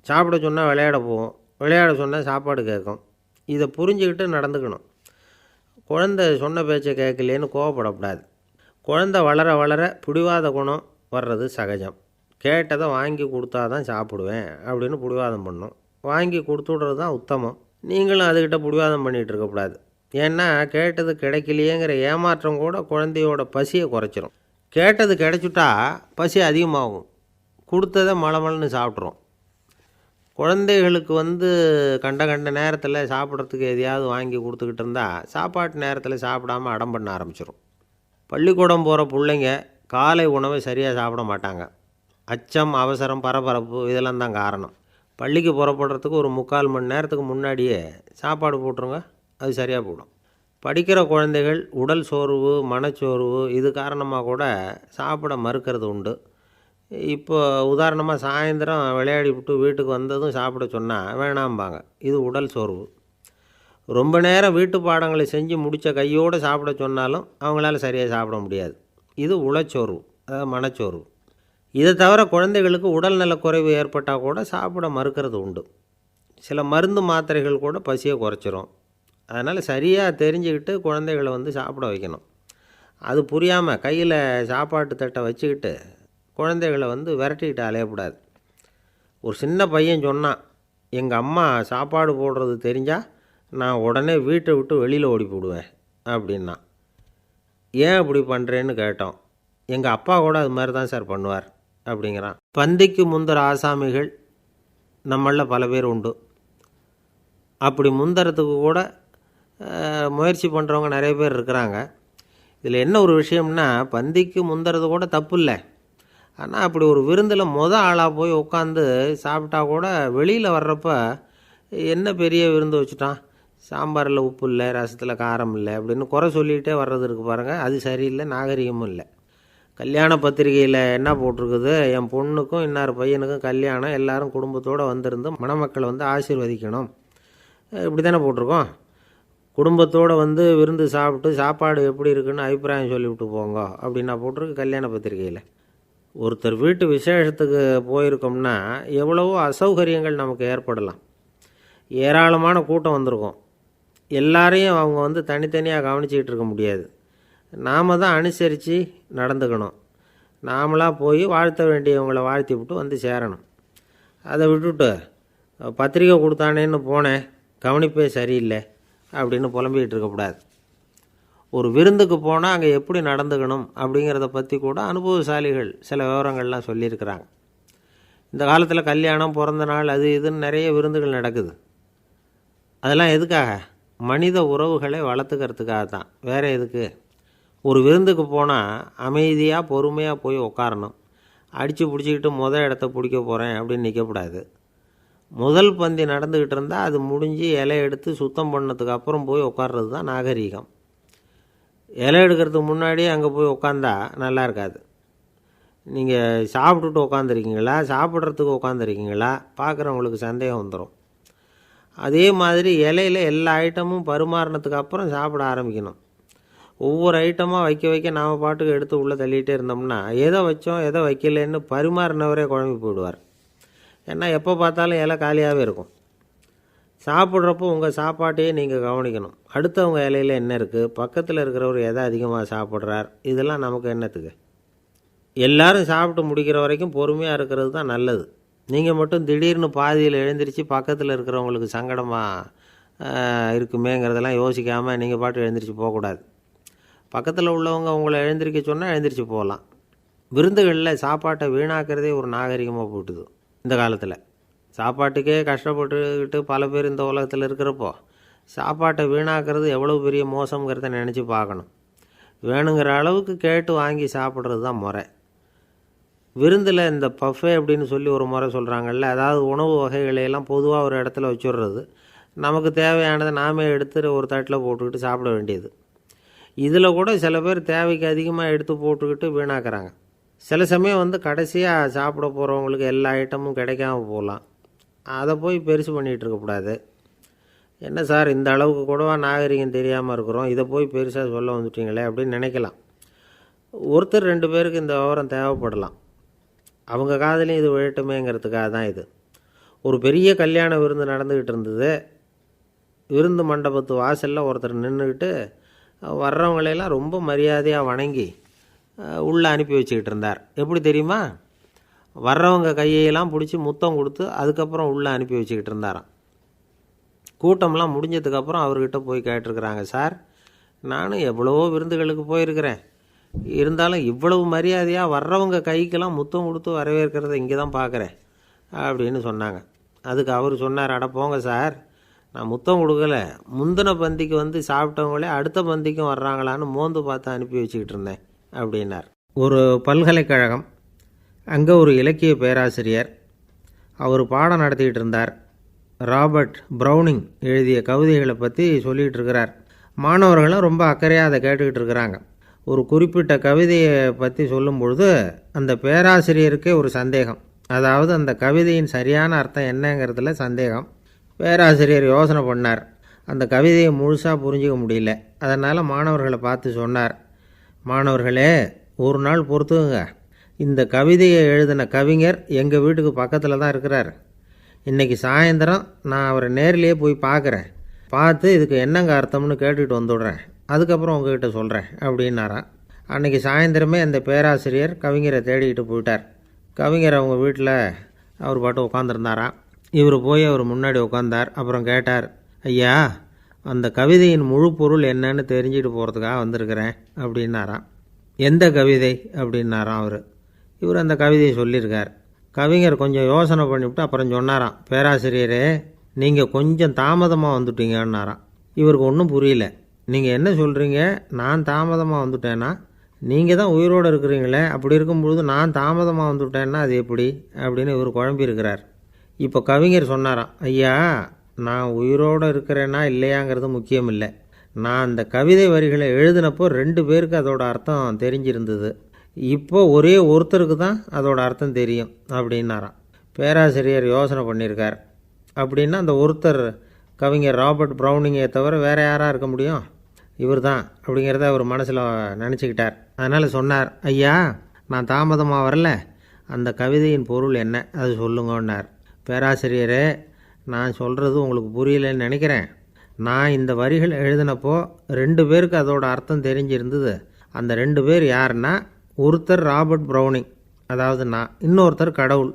சாப்பிட சொன்னால் விளையாட போகும், விளையாட சொன்னால் சாப்பாடு கேட்கும். இதை புரிஞ்சுக்கிட்டு நடந்துக்கணும். குழந்தை சொன்ன பேச்சை கேட்கலேன்னு கோவப்படக்கூடாது. குழந்தை வளர வளர பிடிவாத குணம் வர்றது சகஜம். கேட்டதை வாங்கி கொடுத்தா தான் சாப்பிடுவேன் அப்படின்னு பிடிவாதம் பண்ணும். வாங்கி கொடுத்து விட்றது தான் உத்தமம். நீங்களும் அதுக்கிட்ட பிடிவாதம் பண்ணிகிட்டு இருக்கக்கூடாது. ஏன்னா கேட்டது கிடைக்கலையேங்கிற ஏமாற்றம் கூட குழந்தையோட பசியை குறைச்சிரும். கேட்டது கிடைச்சிட்டா பசி அதிகமாகும், கொடுத்ததை மலமலன்னு சாப்பிட்றோம். குழந்தைகளுக்கு கண்ட நேரத்தில் சாப்பிட்றதுக்கு எதையாவது வாங்கி கொடுத்துக்கிட்டு இருந்தால் சாப்பாட்டு நேரத்தில் சாப்பிடாமல் அடம் பண்ண ஆரம்பிச்சிடும். பள்ளிக்கூடம் போகிற பிள்ளைங்க காலை உணவை சரியாக சாப்பிட மாட்டாங்க. அச்சம், அவசரம், பரபரப்பு இதெல்லாம் தான் காரணம். பள்ளிக்கு புறப்படுறதுக்கு ஒரு 3/4 மணி நேரத்துக்கு முன்னாடியே சாப்பாடு போட்டுருங்க, அது சரியாக போடும். படிக்கிற குழந்தைகள் உடல் சோர்வு, மனச்சோர்வு இது காரணமாக கூட சாப்பிட மறுக்கிறது உண்டு. இப்போ உதாரணமாக சாயந்தரம் விளையாடி விட்டு வீட்டுக்கு வந்ததும் சாப்பிட சொன்னால் வேணாம்பாங்க. இது உடல் சோர்வு. ரொம்ப நேரம் வீட்டு பாடங்களை செஞ்சு முடித்த கையோடு சாப்பிட சொன்னாலும் அவங்களால சரியாக சாப்பிட முடியாது. இது உளச்சோர்வு, அதாவது மனச்சோர்வு. இதை தவிர குழந்தைகளுக்கு உடல்நலக்குறைவு ஏற்பட்டால் கூட சாப்பிட மறுக்கிறது உண்டு. சில மருந்து மாத்திரைகள் கூட பசியை குறைச்சிரும். அதனால் சரியாக தெரிஞ்சுக்கிட்டு குழந்தைகளை சாப்பிட வைக்கணும். அது புரியாமல் கையில் சாப்பாட்டு தட்டை வச்சுக்கிட்டு குழந்தைகளை விரட்டிக்கிட்டு அலையக்கூடாது. ஒரு சின்ன பையன் சொன்னான், எங்கள் அம்மா சாப்பாடு போடுறது தெரிஞ்சால் நான் உடனே வீட்டை விட்டு வெளியில் ஓடி போடுவேன் அப்படின்னா. ஏன் அப்படி பண்ணுறேன்னு கேட்டோம். எங்கள் அப்பா கூட அது மாதிரி தான் சார் பண்ணுவார் அப்படிங்கிறான். பந்திக்கு முந்துற ஆசாமிகள் நம்மளில் பல பேர் உண்டு. அப்படி முந்துறதுக்கு கூட முயற்சி பண்ணுறவங்க நிறைய பேர் இருக்கிறாங்க. இதில் என்ன ஒரு விஷயம்னா, பந்திக்கு முந்துறது கூட தப்பு இல்லை. ஆனால் அப்படி ஒரு விருந்தில் ஆளாக போய் உட்காந்து சாப்பிட்டா கூட வெளியில் வர்றப்ப என்ன பெரிய விருந்து வச்சுட்டான், சாம்பாரில் உப்பு இல்லை, ரசத்தில் காரம் இல்லை அப்படின்னு குறை சொல்லிகிட்டே வர்றது இருக்குது பாருங்கள். அது சரியில்லை, நாகரிகமும் இல்லை. கல்யாண பத்திரிகையில் என்ன போட்டிருக்குது, என் பொண்ணுக்கும் இன்னார் பையனுக்கும் கல்யாணம், எல்லாரும் குடும்பத்தோடு வந்திருந்து மணமக்களை ஆசீர்வதிக்கணும், இப்படி தானே போட்டிருக்கோம். குடும்பத்தோடு விருந்து சாப்பிட்டு சாப்பாடு எப்படி இருக்குன்னு அபிப்பிராயம் சொல்லிவிட்டு போங்க அப்படின்னா போட்டிருக்கு கல்யாண பத்திரிகையில். ஒருத்தர் வீட்டு விசேஷத்துக்கு போயிருக்கோம்னா எவ்வளவோ அசௌகரியங்கள் நமக்கு ஏற்படலாம். ஏராளமான கூட்டம் வந்திருக்கும். எல்லாரையும் அவங்க தனித்தனியாக கவனிச்சிக்கிட்டு இருக்க முடியாது. நாம் தான் அனுசரித்து நடந்துக்கணும். நாமளாக போய் வாழ்த்த வேண்டியவங்களை வாழ்த்தி விட்டு சேரணும். அதை விட்டுட்டு பத்திரிக்கை கொடுத்தானேன்னு போனேன், கவனிப்பே சரியில்லை அப்படின்னு புலம்பிக்கிட்டு இருக்கக்கூடாது. ஒரு விருந்துக்கு போனால் அங்கே எப்படி நடந்துக்கணும் அப்படிங்கிறத பற்றி கூட அனுபவசாலிகள் சில விவரங்கள்லாம் சொல்லியிருக்கிறாங்க. இந்த காலத்தில் கல்யாணம், பிறந்த நாள், அது இதுன்னு நிறைய விருந்துகள் நடக்குது. அதெல்லாம் எதுக்காக? மனித உறவுகளை வளர்த்துக்கிறதுக்காக தான், வேறு எதுக்கு? ஒரு விருந்துக்கு போனால் அமைதியாக பொறுமையாக போய் உட்காரணும். அடித்து பிடிச்சிக்கிட்டு இடத்த பிடிக்க போகிறேன் அப்படின்னு நிற்கக்கூடாது. முதல் பந்தி நடந்துக்கிட்டு இருந்தால் அது முடிஞ்சு இலை எடுத்து சுத்தம் பண்ணதுக்கு அப்புறம் போய் உட்கார்றது தான் நாகரீகம். இலை எடுக்கிறதுக்கு முன்னாடியே அங்கே போய் உட்காந்தா நல்லா இருக்காது. நீங்கள் சாப்பிட்டுட்டு உட்காந்துருக்கீங்களா, சாப்பிட்றதுக்கு உட்காந்துருக்கீங்களா, பார்க்குறவங்களுக்கு சந்தேகம் வந்துடும். அதே மாதிரி இலையில் எல்லா ஐட்டமும் பரிமாறினதுக்கு அப்புறம் சாப்பிட ஆரம்பிக்கணும். ஒவ்வொரு ஐட்டமாக வைக்க வைக்க நாம் பாட்டுக்கு எடுத்து உள்ளே தள்ளிகிட்டே இருந்தோம்னா எதை வச்சோம் எதை வைக்கலன்னு பரிமாறினவரே குழம்பி போயிடுவார். ஏன்னா எப்போ பார்த்தாலும் இலை காலியாகவே இருக்கும். சாப்பிட்றப்போ உங்கள் சாப்பாட்டையே நீங்கள் கவனிக்கணும். அடுத்தவங்க இலையில் என்ன இருக்குது, பக்கத்தில் இருக்கிறவர் எதை அதிகமாக சாப்பிட்றார், இதெல்லாம் நமக்கு என்னத்துக்கு? எல்லோரும் சாப்பிட்டு முடிக்கிற வரைக்கும் பொறுமையாக இருக்கிறது தான் நல்லது. நீங்கள் மட்டும் திடீர்னு பாதியில் எழுந்திரிச்சு பக்கத்தில் இருக்கிறவங்களுக்கு சங்கடமாக இருக்குமேங்கிறதெல்லாம் யோசிக்காமல் நீங்கள் பாட்டு எழுந்திரிச்சு போகக்கூடாது. பக்கத்தில் உள்ளவங்க உங்களை எழுந்திரிக்க சொன்னால் எழுந்திரிச்சு போகலாம். விருந்துகளில் சாப்பாட்டை வீணாக்கிறதே ஒரு நாகரிகமாக போட்டுது. இந்த காலத்தில் சாப்பாட்டுக்கே கஷ்டப்பட்டுக்கிட்டு பல பேர் இந்த உலகத்தில் இருக்கிறப்போ சாப்பாட்டை வீணாக்கிறது எவ்வளோ பெரிய மோசங்கிறத நினச்சி பார்க்கணும். வேணுங்கிற அளவுக்கு கேட்டு வாங்கி சாப்பிட்றது தான் முறை. விருந்தில் இந்த பஃபே அப்படின்னு சொல்லி ஒரு முறை சொல்கிறாங்கல்ல, அதாவது உணவு வகைகளையெல்லாம் பொதுவாக ஒரு இடத்துல வச்சுடுறது, நமக்கு தேவையானதை நாமே எடுத்து ஒரு தட்டில் போட்டுக்கிட்டு சாப்பிட வேண்டியது. இதில் கூட சில பேர் தேவைக்கு அதிகமாக எடுத்து போட்டுக்கிட்டு வீணாக்குறாங்க. சில சமயம் கடைசியாக சாப்பிட போகிறவங்களுக்கு எல்லா ஐட்டமும் கிடைக்காம போகலாம். அதை போய் பெருசு பண்ணிகிட்டு இருக்கக்கூடாது. என்ன சார், இந்த அளவுக்கு கூடவா நாகரிகம் தெரியாமல் இருக்கிறோம், இதை போய் பெருசாக சொல்ல வந்துட்டீங்களே அப்படின்னு நினைக்கலாம். ஒருத்தர் 2 பேருக்கு இந்த விவரம் தேவைப்படலாம். அவங்க காதலையும் இது விழட்டுமேங்கிறதுக்காக தான் இது. ஒரு பெரிய கல்யாண விருந்து நடந்துக்கிட்டு இருந்தது. விருந்து மண்டபத்து வாசலில் ஒருத்தர் நின்றுக்கிட்டு வர்றவங்களையெல்லாம் ரொம்ப மரியாதையாக வணங்கி உள்ளே அனுப்பி வச்சுக்கிட்டு இருந்தார். எப்படி தெரியுமா? வர்றவங்க கையெல்லாம் பிடிச்சி முத்தம் கொடுத்து அதுக்கப்புறம் உள்ளே அனுப்பி வச்சுக்கிட்டு இருந்தாராம். கூட்டம்லாம் முடிஞ்சதுக்கப்புறம் அவர்கிட்ட போய் கேட்டிருக்கிறாங்க, சார் நானும் எவ்வளவோ விருந்துகளுக்கு போயிருக்கிறேன், இருந்தாலும் இவ்வளவு மரியாதையாக வர்றவங்க கைக்கெல்லாம் முத்தம் கொடுத்து வரவேற்கிறத இங்கே தான் பார்க்குறேன் அப்படின்னு சொன்னாங்க. அதுக்கு அவர் சொன்னார், அட போங்க சார், நான் முத்தம் கொடுக்கல, முந்தின பந்திக்கு சாப்பிட்டவங்களே அடுத்த பந்திக்கும் வர்றாங்களான்னு மோந்து பார்த்து அனுப்பி வச்சுக்கிட்டு இருந்தேன் அப்படின்னார். ஒரு பல்கலைக்கழகம், அங்கே ஒரு இலக்கிய பேராசிரியர், அவர் பாடம் நடத்திக்கிட்டு இருந்தார். ராபர்ட் ப்ரௌனிங் எழுதிய கவிதைகளை பற்றி சொல்லிகிட்டு இருக்கிறார். மாணவர்களும் ரொம்ப அக்கறையாக அதை கேட்டுக்கிட்டு இருக்கிறாங்க. ஒரு குறிப்பிட்ட கவிதையை பற்றி சொல்லும் பொழுது அந்த பேராசிரியருக்கே ஒரு சந்தேகம். அதாவது அந்த கவிதையின் சரியான அர்த்தம் என்னங்கிறதுல சந்தேகம். பேராசிரியர் யோசனை பண்ணார். அந்த கவிதையை முழுசாக புரிஞ்சிக்க முடியல. அதனால் மாணவர்களை பார்த்து சொன்னார், மாணவர்களே, ஒரு நாள் பொறுத்துங்க, இந்த கவிதையை எழுதின கவிஞர் எங்கள் வீட்டுக்கு பக்கத்தில் தான் இருக்கிறார். இன்றைக்கி சாயந்தரம் நான் அவரை நேரிலேயே போய் பார்க்குறேன். பார்த்து இதுக்கு என்னங்க அர்த்தம்னு கேட்டுட்டு வந்துவிடுறேன். அதுக்கப்புறம் உங்ககிட்ட சொல்கிறேன் அப்படின்னாராம். அன்றைக்கி சாயந்தரமே அந்த பேராசிரியர் கவிஞரை தேடிக்கிட்டு போயிட்டார். கவிஞர் அவங்க வீட்டில் அவர் பாட்டு உட்காந்துருந்தாராம். இவர் போய் அவர் முன்னாடி உட்காந்தார். அப்புறம் கேட்டார், ஐயா, அந்த கவிதையின் முழு பொருள் என்னன்னு தெரிஞ்சுட்டு போகிறதுக்காக வந்திருக்கிறேன் அப்படின்னாராம். எந்த கவிதை அப்படின்னாராம் அவர். இவர் அந்த கவிதையை சொல்லியிருக்கார். கவிஞர் கொஞ்சம் யோசனை பண்ணிவிட்டு அப்புறம் சொன்னாராம், பேராசிரியரே, நீங்கள் கொஞ்சம் தாமதமாக வந்துட்டீங்கன்னாராம். இவருக்கு ஒன்றும் புரியல. நீங்கள் என்ன சொல்கிறீங்க? நான் தாமதமாக வந்துட்டேன்னா? நீங்கள் தான் உயிரோடு இருக்கிறீங்களே, அப்படி இருக்கும்பொழுது நான் தாமதமாக வந்துவிட்டேன்னா அது எப்படி அப்படின்னு இவர் குழம்பியிருக்கிறார். இப்போ கவிஞர் சொன்னாராம், ஐயா, நான் உயிரோடு இருக்கிறேன்னா இல்லையாங்கிறது முக்கியம் இல்லை. நான் அந்த கவிதை வரிகளை எழுதினப்போ 2 பேருக்கு அதோட அர்த்தம் தெரிஞ்சிருந்தது. இப்போ ஒரே ஒருத்தருக்கு தான் அதோட அர்த்தம் தெரியும் அப்படின்னாராம். பேராசிரியர் யோசனை பண்ணியிருக்கார். அப்படின்னா அந்த ஒருத்தர் கவிஞர் ராபர்ட் ப்ரௌனிங்கை தவிர வேறு யாராக இருக்க முடியும்? இவர் தான் அப்படிங்கிறத அவர் மனசில் நினச்சிக்கிட்டார். அதனால் சொன்னார், ஐயா, நான் தாமதமாக வரல, அந்த கவிதையின் பொருள் என்ன அது சொல்லுங்கன்னார். பேராசிரியரே, நான் சொல்கிறது உங்களுக்கு புரியலன்னு நினைக்கிறேன். நான் இந்த வரிகள் எழுதினப்போ 2 பேருக்கு அதோட அர்த்தம் தெரிஞ்சிருந்தது. அந்த 2 பேர் யாருன்னா, ஒருத்தர் ராபர்ட் ப்ரௌனிங், அதாவது நான், இன்னொருத்தர் கடவுள்.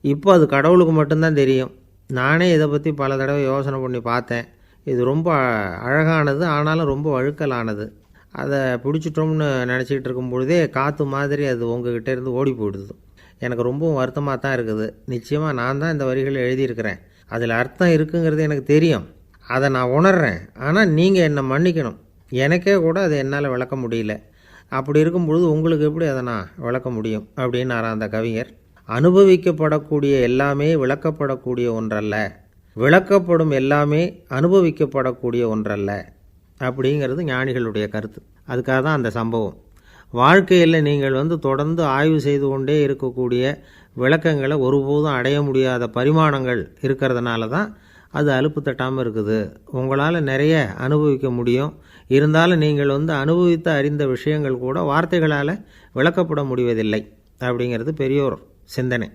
இப்போ அது கடவுளுக்கு மட்டும்தான் தெரியும். நானே இதை பற்றி பல தடவை யோசனை பண்ணி பார்த்தேன். இது ரொம்ப அழகானது, ஆனாலும் ரொம்ப வழுக்கலானது. அதை பிடிச்சிட்டோம்னு நினச்சிக்கிட்டு இருக்கும் பொழுதே காற்று மாதிரி அது உங்ககிட்ட இருந்து ஓடி போயிடுது. எனக்கு ரொம்பவும் வருத்தமாக தான் இருக்குது. நிச்சயமாக நான் தான் இந்த வரிகளை எழுதியிருக்கிறேன். அதில் அர்த்தம் இருக்குங்கிறது எனக்கு தெரியும். அதை நான் உணர்கிறேன். ஆனால் நீங்கள் என்னை மன்னிக்கணும். எனக்கே கூட அதை என்னால் விளக்க முடியல. அப்படி இருக்கும்பொழுது உங்களுக்கு எப்படி அதை நான் விளக்க முடியும் அப்படின்னாரா அந்த கவிஞர். அனுபவிக்கப்படக்கூடிய எல்லாமே விளக்கப்படக்கூடிய ஒன்றல்ல, விளக்கப்படும் எல்லாமே அனுபவிக்கப்படக்கூடிய ஒன்றல்ல அப்படிங்கிறது ஞானிகளுடைய கருத்து. அதுக்காக தான் அந்த சம்பவம். வாழ்க்கையில் நீங்கள் தொடர்ந்து ஆய்வு செய்து கொண்டே இருக்கக்கூடிய விளக்கங்களை ஒருபோதும் அடைய முடியாத பரிமாணங்கள் இருக்கிறதுனால தான் அது அலுப்பு தட்டாமல் இருக்குது. உங்களால் நிறைய அனுபவிக்க முடியும். இருந்தாலும் நீங்கள் அனுபவித்து அறிந்த விஷயங்கள் கூட வார்த்தைகளால் விளக்கப்பட முடிவதில்லை அப்படிங்கிறது பெரியோர் சிந்தனை.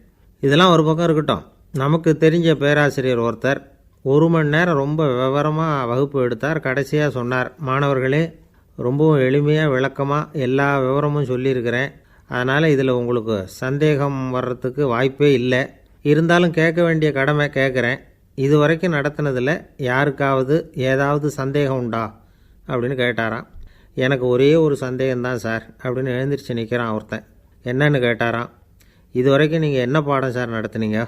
இதெல்லாம் ஒரு பக்கம் இருக்கட்டும். நமக்கு தெரிஞ்ச பேராசிரியர் ஒருத்தர் 1 மணி நேரம் ரொம்ப விவரமாக வகுப்பு எடுத்தார். கடைசியாக சொன்னார், மாணவர்களே, ரொம்பவும் எளிமையாக விளக்கமாக எல்லா விவரமும் சொல்லியிருக்கிறேன். அதனால் இதில் உங்களுக்கு சந்தேகம் வர்றதுக்கு வாய்ப்பே இல்லை. இருந்தாலும் கேட்க வேண்டிய கடமை கேட்குறேன். இது வரைக்கும் நடத்தினதில் யாருக்காவது ஏதாவது சந்தேகம் உண்டா அப்படின்னு கேட்டாராம். எனக்கு ஒரே ஒரு சந்தேகம்தான் சார் அப்படின்னு எழுந்திரிச்சு நிற்கிறான் ஒருத்தன். என்னன்னு கேட்டாராம். இது வரைக்கும் நீங்கள் என்ன பாடம் சார் நடத்துனீங்க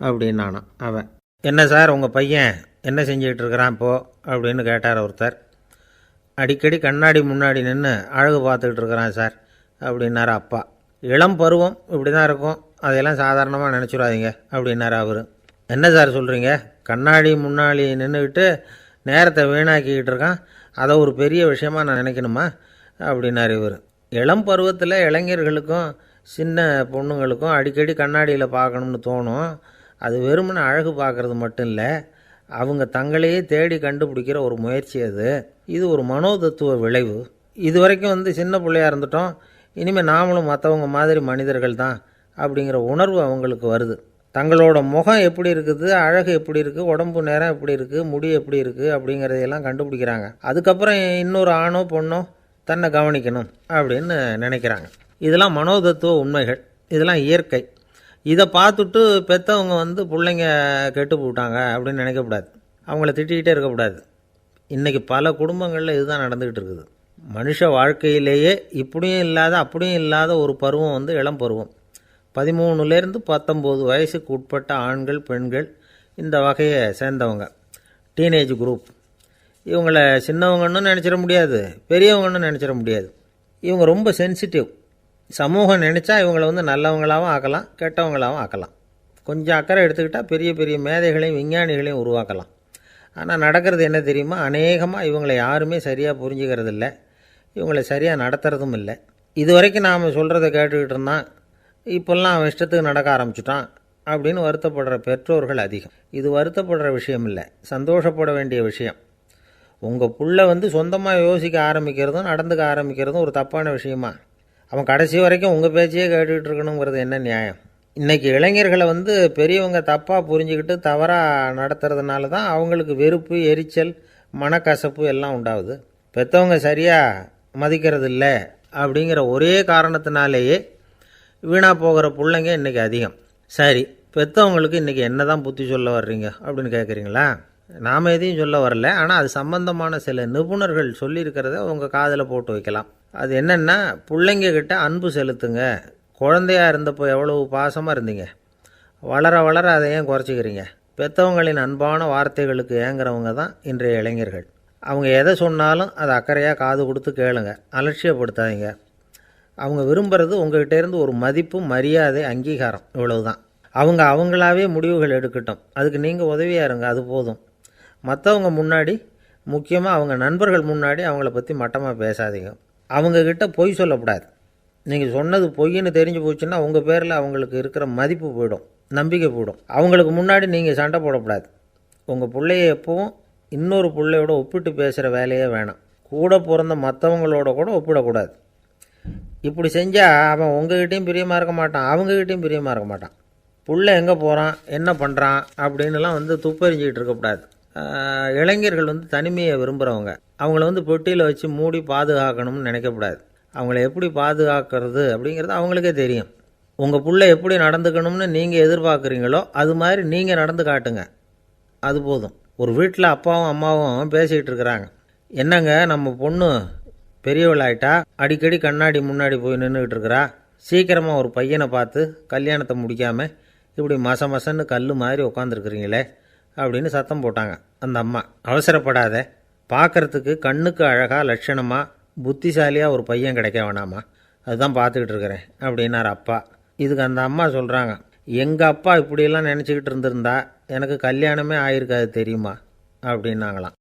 அப்படின்னானான் அவன். என்ன சார் உங்கள் பையன் என்ன செஞ்சுக்கிட்டு இருக்கிறான் இப்போது அப்படின்னு கேட்டார் ஒருத்தர். அடிக்கடி கண்ணாடி முன்னாடி நின்று அழகு பார்த்துக்கிட்டு இருக்கிறான் சார் அப்படின்னாரு அப்பா. இளம் பருவம் இப்படி தான் இருக்கும், அதையெல்லாம் சாதாரணமாக நினச்சிடாதீங்க அப்படின்னாரு அவர். என்ன சார் சொல்கிறீங்க? கண்ணாடி முன்னாடி நின்றுக்கிட்டு நேரத்தை வீணாக்கிக்கிட்டு இருக்கான், அதை ஒரு பெரிய விஷயமாக நான் நினைக்கணுமா அப்படின்னாரு இவர். இளம் பருவத்தில் இளைஞர்களுக்கும் சின்ன பொண்ணுங்களுக்கும் அடிக்கடி கண்ணாடியில் பார்க்கணும்னு தோணும். அது வெறுமனே அழகு பார்க்குறது மட்டும் இல்லை, அவங்க தங்களையே தேடி கண்டுபிடிக்கிற ஒரு முயற்சி அது. இது ஒரு மனோதத்துவ விளைவு. இது வரைக்கும் சின்ன பிள்ளையாக இருந்துட்டோம், இனிமேல் நாமளும் மற்றவங்க மாதிரி மனிதர்கள் தான் அப்படிங்கிற உணர்வு அவங்களுக்கு வருது. தங்களோட முகம் எப்படி இருக்குது, அழகு எப்படி இருக்குது, உடம்பு நேரம் எப்படி இருக்குது, முடி எப்படி இருக்குது அப்படிங்கிறதையெல்லாம் கண்டுபிடிக்கிறாங்க. அதுக்கப்புறம் இன்னொரு ஆணோ பொண்ணோ தன்னை கவனிக்கணும் அப்படின்னு நினைக்கிறாங்க. இதெல்லாம் மனோதத்துவ உண்மைகள், இதெல்லாம் இயற்கை. இதை பார்த்துட்டு பெற்றவங்க பிள்ளைங்க கெட்டு போட்டாங்க அப்படின்னு நினைக்கக்கூடாது, அவங்கள திட்டிக்கிட்டே இருக்கக்கூடாது. இன்றைக்கி பல குடும்பங்களில் இதுதான் நடந்துக்கிட்டு இருக்குது. மனுஷ வாழ்க்கையிலேயே இப்படியும் இல்லாத அப்படியும் இல்லாத ஒரு பருவம் இளம் பருவம். 13லேருந்து 19 வயசுக்கு உட்பட்ட ஆண்கள் பெண்கள் இந்த வகையை சேர்ந்தவங்க, டீனேஜ் குரூப். இவங்கள சின்னவங்கன்னு நினச்சிட முடியாது, பெரியவங்கன்னு நினச்சிட முடியாது. இவங்க ரொம்ப சென்சிட்டிவ். சமூகம் நினச்சா இவங்களை நல்லவங்களாகவும் ஆக்கலாம், கெட்டவங்களாகவும் ஆக்கலாம். கொஞ்சம் அக்கறை எடுத்துக்கிட்டால் பெரிய பெரிய மேதைகளையும் விஞ்ஞானிகளையும் உருவாக்கலாம். ஆனால் நடக்கிறது என்ன தெரியுமா? அநேகமாக இவங்களை யாருமே சரியாக புரிஞ்சுக்கிறது இல்லை, இவங்களை சரியாக நடத்துறதும் இல்லை. இது வரைக்கும் நாம் சொல்கிறத கேட்டுக்கிட்டு இருந்தான், இப்போல்லாம் அவன் இஷ்டத்துக்கு நடக்க ஆரம்பிச்சுட்டான் அப்படின்னு வருத்தப்படுற பெற்றோர்கள் அதிகம். இது வருத்தப்படுற விஷயம் இல்லை, சந்தோஷப்பட வேண்டிய விஷயம். உங்கள் புள்ள சொந்தமாக யோசிக்க ஆரம்பிக்கிறதும் நடந்துக்க ஆரம்பிக்கிறதும் ஒரு தப்பான விஷயமா? அவன் கடைசி வரைக்கும் உங்கள் பேச்சையே கேட்டுக்கிட்டு இருக்கணுங்கிறது என்ன நியாயம்? இன்றைக்கி இளைஞர்களை பெரியவங்க தப்பாக புரிஞ்சுக்கிட்டு தவறாக நடத்துறதுனால தான் அவங்களுக்கு வெறுப்பு, எரிச்சல், மனக்கசப்பு எல்லாம் உண்டாகுது. பெற்றவங்க சரியாக மதிக்கிறது இல்லை அப்படிங்கிற ஒரே காரணத்தினாலேயே வீணாக போகிற பிள்ளைங்க இன்றைக்கி அதிகம். சரி, பெற்றவங்களுக்கு இன்றைக்கி என்ன தான் புத்தி சொல்ல வர்றீங்க அப்படின்னு கேட்குறீங்களா? நாம் எதையும் சொல்ல வரல. ஆனால் அது சம்பந்தமான சில நிபுணர்கள் சொல்லியிருக்கிறத உங்கள் காதில் போட்டு வைக்கலாம். அது என்னென்னா, பிள்ளைங்கக்கிட்ட அன்பு செலுத்துங்க. குழந்தையாக இருந்தப்போ எவ்வளவு பாசமாக இருந்தீங்க, வளர வளர அதை ஏன் குறைச்சிக்கிறீங்க? பெற்றவங்களின் அன்பான வார்த்தைகளுக்கு ஏங்குறவங்க தான் இன்றைய இளைஞர்கள். அவங்க எதை சொன்னாலும் அதை அக்கறையாக காது கொடுத்து கேளுங்க, அலட்சியப்படுத்தாதீங்க. அவங்க விரும்புகிறது உங்கள்கிட்டேருந்து ஒரு மதிப்பு, மரியாதை, அங்கீகாரம், இவ்வளவு தான். அவங்க அவங்களாவே முடிவுகள் எடுக்கட்டும், அதுக்கு நீங்கள் உதவியாக இருங்க, அது போதும். மற்றவங்க முன்னாடி, முக்கியமாக அவங்க நண்பர்கள் முன்னாடி அவங்கள பற்றி மட்டமாக பேசாதீங்க. அவங்கக்கிட்ட பொய் சொல்லக்கூடாது. நீங்கள் சொன்னது பொய்ன்னு தெரிஞ்சு போச்சுன்னா உங்கள் பேரில் அவங்களுக்கு இருக்கிற மதிப்பு போயிடும், நம்பிக்கை போயிடும். அவங்களுக்கு முன்னாடி நீங்கள் சண்டை போடக்கூடாது. உங்கள் பிள்ளைய எப்பவும் இன்னொரு பிள்ளையோட ஒப்பிட்டு பேசுகிற வேலையே வேணாம். கூட பிறந்த மற்றவங்களோட கூட ஒப்பிடக்கூடாது. இப்படி செஞ்சால் அவன் உங்ககிட்டையும் பிரியமாக இருக்க மாட்டான், அவங்ககிட்டையும் பிரியமாக இருக்க மாட்டான். புள்ள எங்கே போகிறான், என்ன பண்ணுறான் அப்படின்னுலாம் துப்பறிஞ்சிக்கிட்டு இருக்கக்கூடாது. இளைஞர்கள் தனிமையை விரும்புகிறவங்க. அவங்கள பெட்டியில் வச்சு மூடி பாதுகாக்கணும்னு நினைக்கக்கூடாது. அவங்கள எப்படி பாதுகாக்கிறது அப்படிங்கிறது அவங்களுக்கே தெரியும். உங்கள் புள்ள எப்படி நடந்துக்கணும்னு நீங்கள் எதிர்பார்க்குறீங்களோ அது மாதிரி நீங்கள் நடந்து காட்டுங்க, அது போதும். ஒரு வீட்டில் அப்பாவும் அம்மாவும் பேசிக்கிட்டு இருக்கிறாங்க. என்னங்க, நம்ம பொண்ணு பெரியவளாயிட்டா, அடிக்கடி கண்ணாடி முன்னாடி போய் நின்றுக்கிட்டு இருக்கிறா, சீக்கிரமாக ஒரு பையனை பார்த்து கல்யாணத்தை முடிக்காமல் இப்படி மசன்னு கல் மாதிரி உட்காந்துருக்குறீங்களே அப்படின்னு சத்தம் போட்டாங்க அந்த அம்மா. அவசரப்படாத, பார்க்குறதுக்கு கண்ணுக்கு அழகாக, லட்சணமாக, புத்திசாலியாக ஒரு பையன் கிடைக்க வேணாமா, அதுதான் பார்த்துக்கிட்டு இருக்கிறேன் அப்படின்னார் அப்பா. இதுக்கு அந்த அம்மா சொல்கிறாங்க, எங்கள் அப்பா இப்படியெல்லாம் நினச்சிக்கிட்டு இருந்திருந்தா எனக்கு கல்யாணமே ஆயிருக்காது தெரியுமா அப்படின்னாங்களாம்.